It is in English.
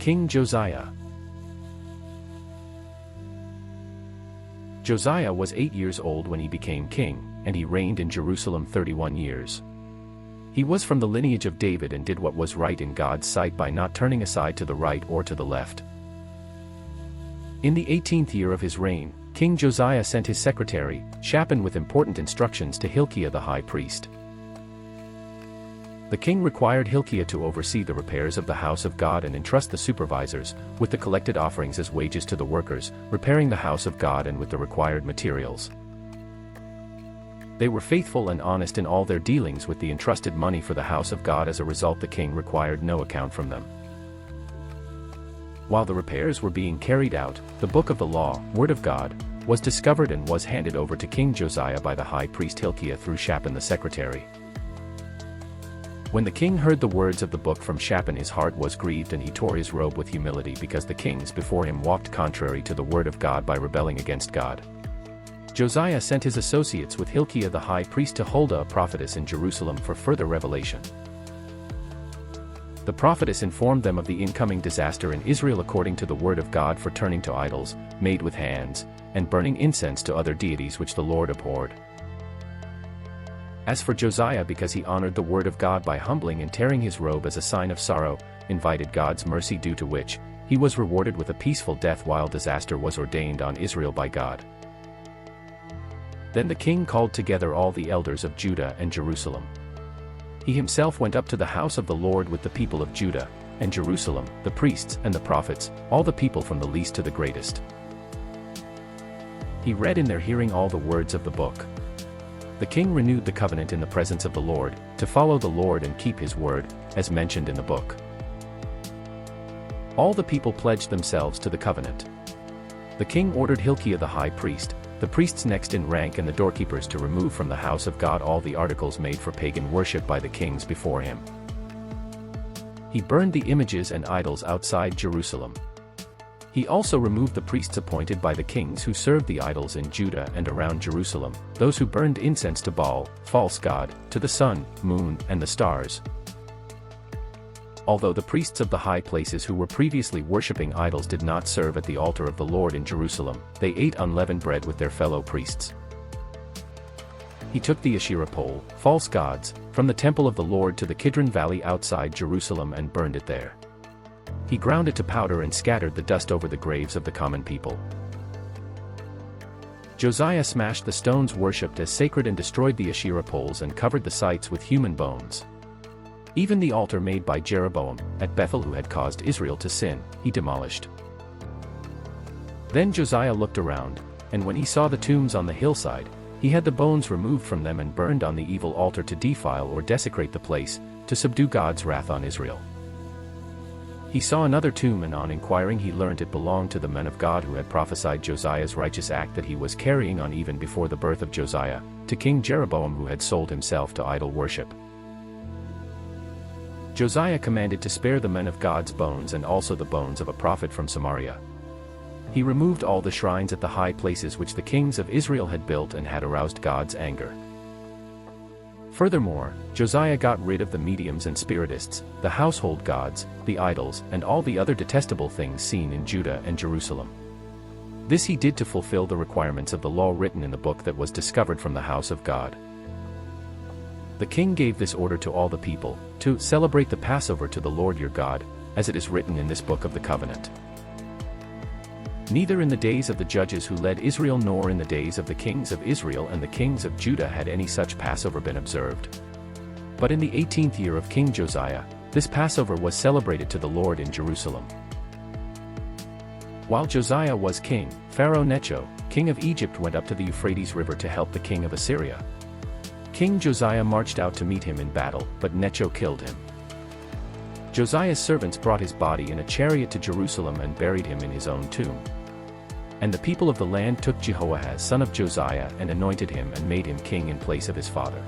King Josiah. Josiah was 8 years old when he became king, and he reigned in Jerusalem 31 years. He was from the lineage of David and did what was right in God's sight by not turning aside to the right or to the left. In the 18th year of his reign, King Josiah sent his secretary, Shaphan, with important instructions to Hilkiah the high priest. The king required Hilkiah to oversee the repairs of the house of God and entrust the supervisors with the collected offerings as wages to the workers, repairing the house of God and with the required materials. They were faithful and honest in all their dealings with the entrusted money for the house of God. As a result, the king required no account from them. While the repairs were being carried out, the book of the law, Word of God, was discovered and was handed over to King Josiah by the high priest Hilkiah through Shaphan the secretary. When the king heard the words of the book from Shaphan, his heart was grieved and he tore his robe with humility, because the kings before him walked contrary to the word of God by rebelling against God. Josiah sent his associates with Hilkiah the high priest to Huldah, a prophetess in Jerusalem, for further revelation. The prophetess informed them of the incoming disaster in Israel according to the word of God for turning to idols, made with hands, and burning incense to other deities which the Lord abhorred. As for Josiah, because he honored the word of God by humbling and tearing his robe as a sign of sorrow, invited God's mercy, due to which he was rewarded with a peaceful death while disaster was ordained on Israel by God. Then the king called together all the elders of Judah and Jerusalem. He himself went up to the house of the Lord with the people of Judah and Jerusalem, the priests and the prophets, all the people from the least to the greatest. He read in their hearing all the words of the book. The king renewed the covenant in the presence of the Lord, to follow the Lord and keep his word, as mentioned in the book. All the people pledged themselves to the covenant. The king ordered Hilkiah the high priest, the priests next in rank and the doorkeepers, to remove from the house of God all the articles made for pagan worship by the kings before him. He burned the images and idols outside Jerusalem. He also removed the priests appointed by the kings who served the idols in Judah and around Jerusalem, those who burned incense to Baal, false god, to the sun, moon, and the stars. Although the priests of the high places who were previously worshipping idols did not serve at the altar of the Lord in Jerusalem, they ate unleavened bread with their fellow priests. He took the Asherah pole, false gods, from the temple of the Lord to the Kidron Valley outside Jerusalem and burned it there. He ground it to powder and scattered the dust over the graves of the common people. Josiah smashed the stones worshipped as sacred and destroyed the Asherah poles and covered the sites with human bones. Even the altar made by Jeroboam at Bethel, who had caused Israel to sin, he demolished. Then Josiah looked around, and when he saw the tombs on the hillside, he had the bones removed from them and burned on the evil altar to defile or desecrate the place, to subdue God's wrath on Israel. He saw another tomb, and on inquiring he learned it belonged to the men of God who had prophesied Josiah's righteous act that he was carrying on even before the birth of Josiah, to King Jeroboam, who had sold himself to idol worship. Josiah commanded to spare the men of God's bones and also the bones of a prophet from Samaria. He removed all the shrines at the high places which the kings of Israel had built and had aroused God's anger. Furthermore, Josiah got rid of the mediums and spiritists, the household gods, the idols, and all the other detestable things seen in Judah and Jerusalem. This he did to fulfill the requirements of the law written in the book that was discovered from the house of God. The king gave this order to all the people, to celebrate the Passover to the Lord your God, as it is written in this book of the covenant. Neither in the days of the judges who led Israel nor in the days of the kings of Israel and the kings of Judah had any such Passover been observed. But in the 18th year of King Josiah, this Passover was celebrated to the Lord in Jerusalem. While Josiah was king, Pharaoh Necho, king of Egypt, went up to the Euphrates River to help the king of Assyria. King Josiah marched out to meet him in battle, but Necho killed him. Josiah's servants brought his body in a chariot to Jerusalem and buried him in his own tomb. And the people of the land took Jehoahaz son of Josiah and anointed him and made him king in place of his father.